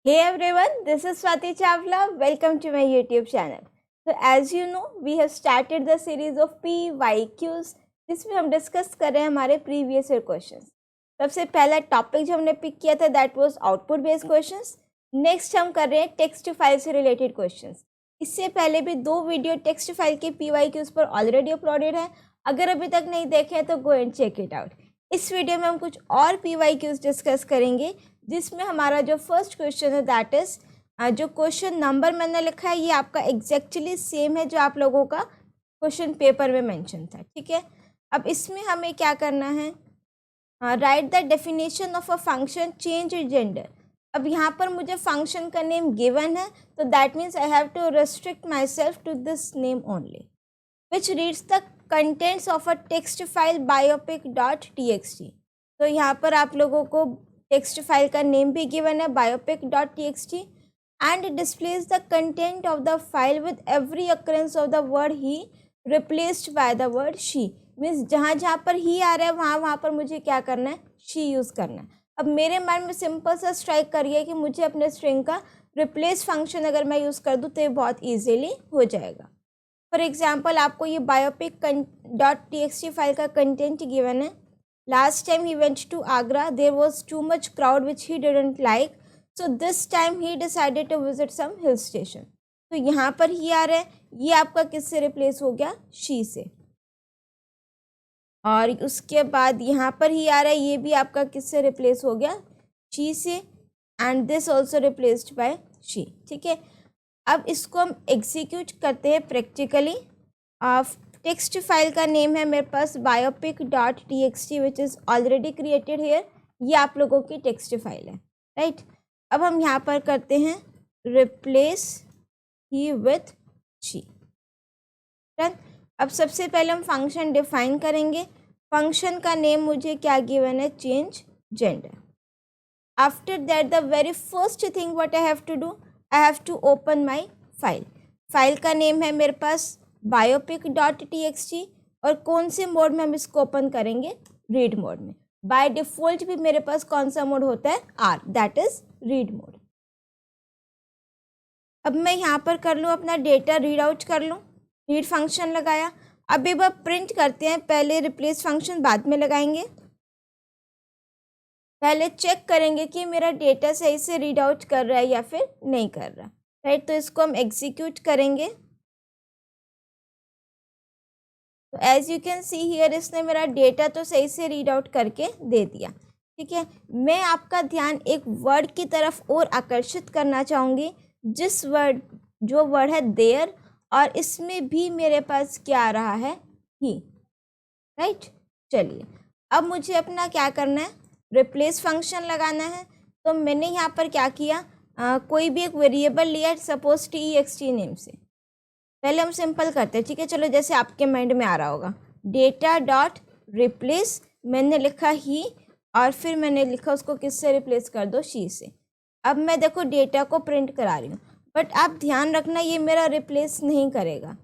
Hey everyone, this is Swati Chawla. Welcome to my YouTube channel. So as you know, we have started the series of PYQs जिसमें हम discuss कर रहे हैं हमारे previous year questions. सबसे पहला topic जो हमने पिक किया था that was output based questions. Next हम कर रहे हैं टेक्स्ट फाइल से रिलेटेड क्वेश्चंस। इससे पहले भी 2 वीडियो टेक्स्ट फाइल के PYQs पर ऑलरेडी अपलोडेड है। अगर अभी तक नहीं देखे हैं तो go and check it out. इस वीडियो में हम कुछ और PYQs डिस्कस करेंगे जिसमें हमारा जो फर्स्ट क्वेश्चन है दैट इज जो क्वेश्चन नंबर मैंने लिखा है ये आपका एग्जैक्टली सेम है जो आप लोगों का क्वेश्चन पेपर में मेंशन था। ठीक है, अब इसमें हमें क्या करना है, right the definition of a function change gender. अब यहाँ पर मुझे फंक्शन का नेम गिवन है तो that means I have to restrict myself to this name only which reads the contents of a text file biopic.txt। तो यहाँ पर आप लोगों को टेक्स्ट फाइल का नेम भी गिवन है biopic.txt and displays the content of the file with every occurrence of the word he replaced by the word she. Means जहाँ जहाँ पर ही आ रहा है वहाँ पर मुझे क्या करना है, शी यूज़ करना है। अब मेरे माइंड में सिंपल सा स्ट्राइक करिए कि मुझे अपने स्ट्रिंग का रिप्लेस फंक्शन अगर मैं यूज़ कर दूँ तो ये बहुत ईजीली हो जाएगा। फॉर एग्जाम्पल आपको ये biopic.txt फाइल का कंटेंट गिवन है। Last time he went to Agra, there was too much crowd which he didn't like. So this time he decided to visit some hill station. तो यहाँ पर ही आ रहा है, ये आपका किससे रिप्लेस हो गया, she से। और उसके बाद यहाँ पर ही आ रहा है, ये भी आपका किससे रिप्लेस हो गया, she से। And this also replaced by she। ठीक है, अब इसको हम एग्जीक्यूट करते हैं प्रैक्टिकली। टेक्स्ट फाइल का नेम है मेरे पास biopic.txt which is already created here. ये आप लोगों की टेक्स्ट फाइल है, राइट। अब हम यहाँ पर करते हैं replace he with she. Done. अब सबसे पहले हम फंक्शन डिफाइन करेंगे। फंक्शन का नेम मुझे क्या गिवन है, change gender. After that the very first thing what I have to do, I have to open my file. File का नेम है मेरे पास biopic.txt और कौन से मोड में हम इसको ओपन करेंगे, रीड मोड में। बाय डिफॉल्ट भी मेरे पास कौन सा मोड होता है, R, that is read mode. अब मैं यहाँ पर कर लूँ अपना डेटा रीड आउट कर लूँ, रीड फंक्शन लगाया। अब एक बार प्रिंट करते हैं, पहले रिप्लेस फंक्शन बाद में लगाएंगे। पहले चेक करेंगे कि मेरा डेटा सही से रीड आउट कर रहा है या फिर नहीं कर रहा, राइट। तो इसको हम एग्जीक्यूट करेंगे। तो as you can see here इसने मेरा डेटा तो सही से रीड आउट करके दे दिया। ठीक है, मैं आपका ध्यान एक वर्ड की तरफ और आकर्षित करना चाहूँगी, जिस वर्ड जो वर्ड है देयर, और इसमें भी मेरे पास क्या आ रहा है, ही, राइट। चलिए अब मुझे अपना क्या करना है, रिप्लेस फंक्शन लगाना है। तो मैंने यहाँ पर क्या किया, कोई भी एक वेरिएबल लिया, सपोज text नेम से। पहले हम सिंपल करते हैं, ठीक है। चलो जैसे आपके माइंड में आ रहा होगा, डेटा डॉट रिप्लेस, मैंने लिखा ही और फिर मैंने लिखा उसको किससे रिप्लेस कर दो, शी से। अब मैं देखो डेटा को प्रिंट करा रही हूँ, बट आप ध्यान रखना ये मेरा रिप्लेस नहीं करेगा।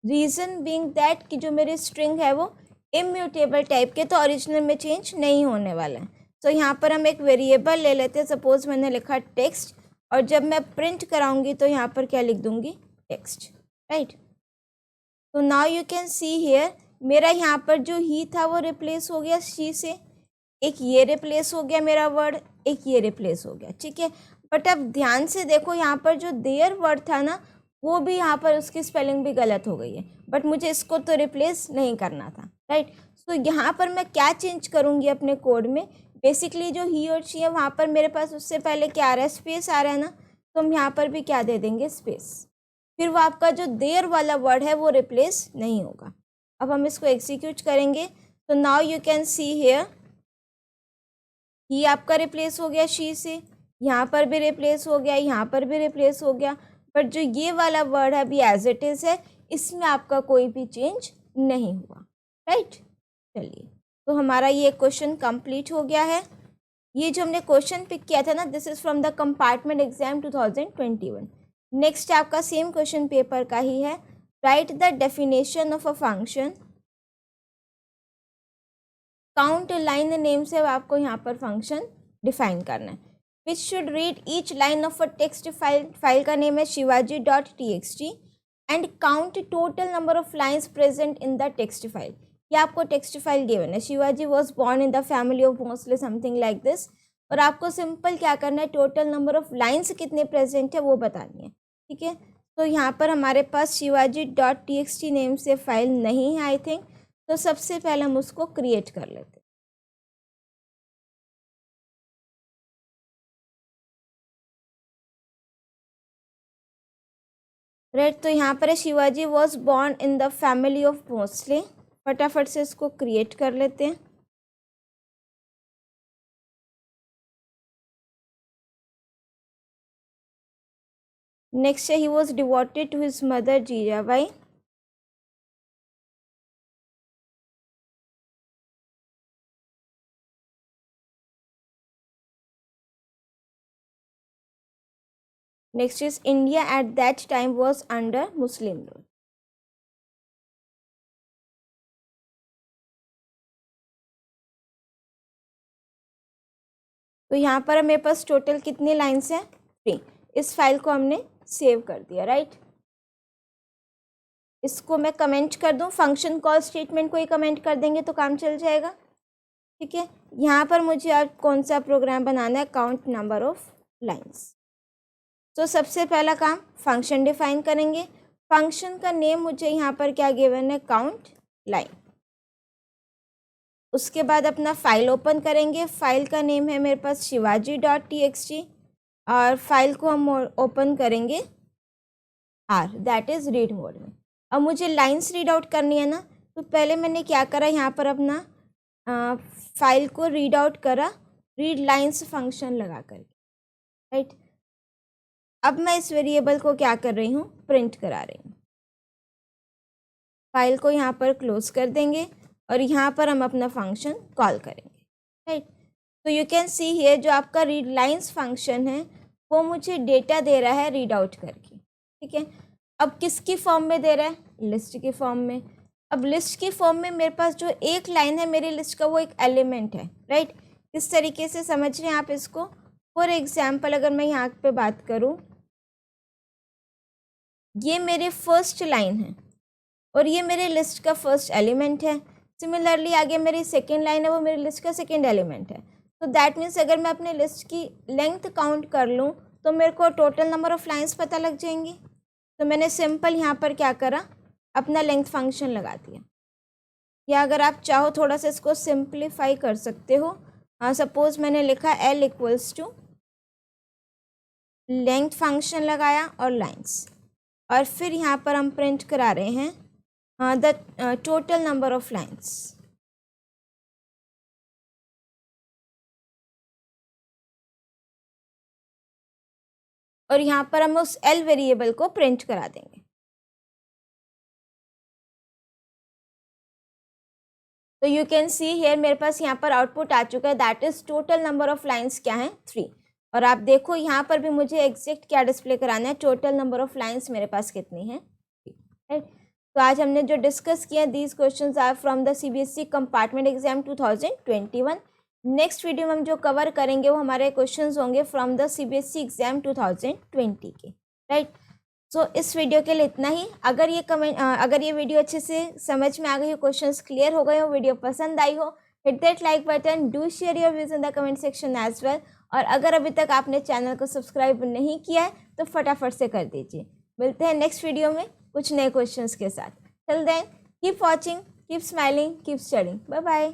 रीज़न बीइंग दैट कि जो मेरी स्ट्रिंग है वो इम्यूटेबल टाइप के, तो ओरिजिनल में चेंज नहीं होने वाला है। तो यहाँ पर हम एक वेरिएबल ले लेते हैं, सपोज मैंने लिखा टेक्स्ट, और जब मैं प्रिंट कराऊंगी तो यहाँ पर क्या लिख दूंगी, टेक्स्ट, राइट। तो now you can see here मेरा यहाँ पर जो ही था वो रिप्लेस हो गया शी से। एक ये रिप्लेस हो गया मेरा वर्ड, एक ये रिप्लेस हो गया, ठीक है। बट अब ध्यान से देखो यहाँ पर जो देयर वर्ड था ना, वो भी यहाँ पर उसकी स्पेलिंग भी गलत हो गई है, बट मुझे इसको तो रिप्लेस नहीं करना था, राइट। तो यहाँ पर मैं क्या चेंज करूँगी अपने कोड में, बेसिकली जो ही और शी है वहाँ पर मेरे पास उससे पहले क्या आ रहा है, स्पेस आ रहा है ना, तो हम यहाँ पर भी क्या दे देंगे, स्पेस। फिर वो आपका जो देयर वाला वर्ड है वो रिप्लेस नहीं होगा। अब हम इसको एग्जीक्यूट करेंगे तो now you can see here he आपका रिप्लेस हो गया शी से, यहाँ पर भी रिप्लेस हो गया, यहाँ पर भी रिप्लेस हो गया, बट जो ये वाला वर्ड है अभी एज इट इज़ है, इसमें आपका कोई भी चेंज नहीं हुआ, राइट। चलिए तो हमारा ये क्वेश्चन कंप्लीट हो गया है। ये जो हमने क्वेश्चन पिक किया था ना, this is from the compartment exam 2021। Next आपका सेम क्वेश्चन पेपर का ही है, right the definition of a function count line name से आपको यहाँ पर फंक्शन डिफाइन करना है। Which should read each line of a text file. File का नेम है shivaji.txt and count total number of lines present in the text file. ये आपको टेक्स्ट फाइल गिवन है, Shivaji was born in the family of Bhosle, something like this. और आपको simple क्या करना है, टोटल नंबर ऑफ लाइन्स कितने प्रेजेंट है वो बतानी है. ठीक है, तो यहाँ पर हमारे पास shivaji.txt नेम से फाइल नहीं है आई थिंक. तो सबसे पहले हम उसको क्रिएट कर लेते हैं. राइट, तो यहाँ पर है Shivaji was born in the family of Bhosle. फटाफट से इसको क्रिएट कर लेते हैं. नेक्स्ट है he was devoted to his mother Jijabai. Next is India at that time was under Muslim rule. तो यहाँ पर मेरे पास टोटल कितनी लाइन्स हैं, 3. इस फाइल को हमने सेव कर दिया. राइट, इसको मैं कमेंट कर दूँ, फंक्शन कॉल स्टेटमेंट को ही कमेंट कर देंगे तो काम चल जाएगा. ठीक है, यहाँ पर मुझे अब कौन सा प्रोग्राम बनाना है, काउंट नंबर ऑफ लाइन्स. तो सबसे पहला काम फंक्शन डिफाइन करेंगे. फंक्शन का नेम मुझे यहाँ पर क्या गिवन है, काउंट लाइन. उसके बाद अपना फाइल ओपन करेंगे. फाइल का नेम है मेरे पास shivaji.txt और फाइल को हम ओपन करेंगे R, that is read mode में. अब मुझे लाइन्स रीड आउट करनी है ना, तो पहले मैंने क्या करा, यहाँ पर अपना फाइल को रीड आउट करा रीड लाइन्स फंक्शन लगा कर. राइट, अब मैं इस वेरिएबल को क्या कर रही हूँ, प्रिंट करा रही हूँ. फाइल को यहाँ पर क्लोज कर देंगे और यहाँ पर हम अपना फंक्शन कॉल करेंगे. राइट, तो यू कैन सी हियर जो आपका रीड लाइन्स फंक्शन है वो मुझे डेटा दे रहा है रीड आउट करके. ठीक है, अब किसकी फॉर्म में दे रहा है, लिस्ट की फॉर्म में. अब लिस्ट की फॉर्म में मेरे पास जो एक लाइन है मेरी लिस्ट का वो एक एलिमेंट है. राइट, इस तरीके से समझ रहे हैं आप इसको. फॉर एग्जाम्पल अगर मैं यहाँ पे बात करूँ, ये मेरे फर्स्ट लाइन है और ये मेरे लिस्ट का फर्स्ट एलिमेंट है. सिमिलरली आगे मेरी सेकेंड लाइन है, वो मेरी लिस्ट का सेकेंड एलिमेंट है. तो दैट मीन्स अगर मैं अपने लिस्ट की लेंथ काउंट कर लूँ तो मेरे को टोटल नंबर ऑफ लाइन्स पता लग जाएंगी. तो मैंने सिंपल यहाँ पर क्या करा, अपना लेंथ फंक्शन लगा दिया. या अगर आप चाहो थोड़ा सा इसको सिंप्लीफाई कर सकते हो. सपोज मैंने लिखा L equals to length function लगाया और लाइन्स, और फिर यहाँ पर हम प्रिंट करा रहे हैं the total number of lines. और यहाँ पर हम उस L वेरिएबल को प्रिंट करा देंगे. तो यू कैन सी हियर मेरे पास यहाँ पर आउटपुट आ चुका है, that is total number of lines क्या है, 3. और आप देखो यहाँ पर भी मुझे एग्जैक्ट क्या डिस्प्ले कराना है, टोटल नंबर ऑफ लाइन्स मेरे पास कितनी है. राइट, तो आज हमने जो डिस्कस किया, these questions are from the CBSE compartment exam 2021. Next video में हम जो कवर करेंगे वो हमारे क्वेश्चंस होंगे फ्रॉम द CBSE एग्जाम 2020 के. राइट, सो इस वीडियो के लिए इतना ही. अगर ये वीडियो अच्छे से समझ में आ गई हो, क्वेश्चंस क्लियर हो गए हो, वीडियो पसंद आई हो, hit that like button, do share your views in the comment section as well. और अगर अभी तक आपने चैनल को सब्सक्राइब नहीं किया है तो फटाफट से कर दीजिए. मिलते हैं नेक्स्ट वीडियो में कुछ नए क्वेश्चंस के साथ. Till then keep watching, keep smiling, keep studying. Bye bye.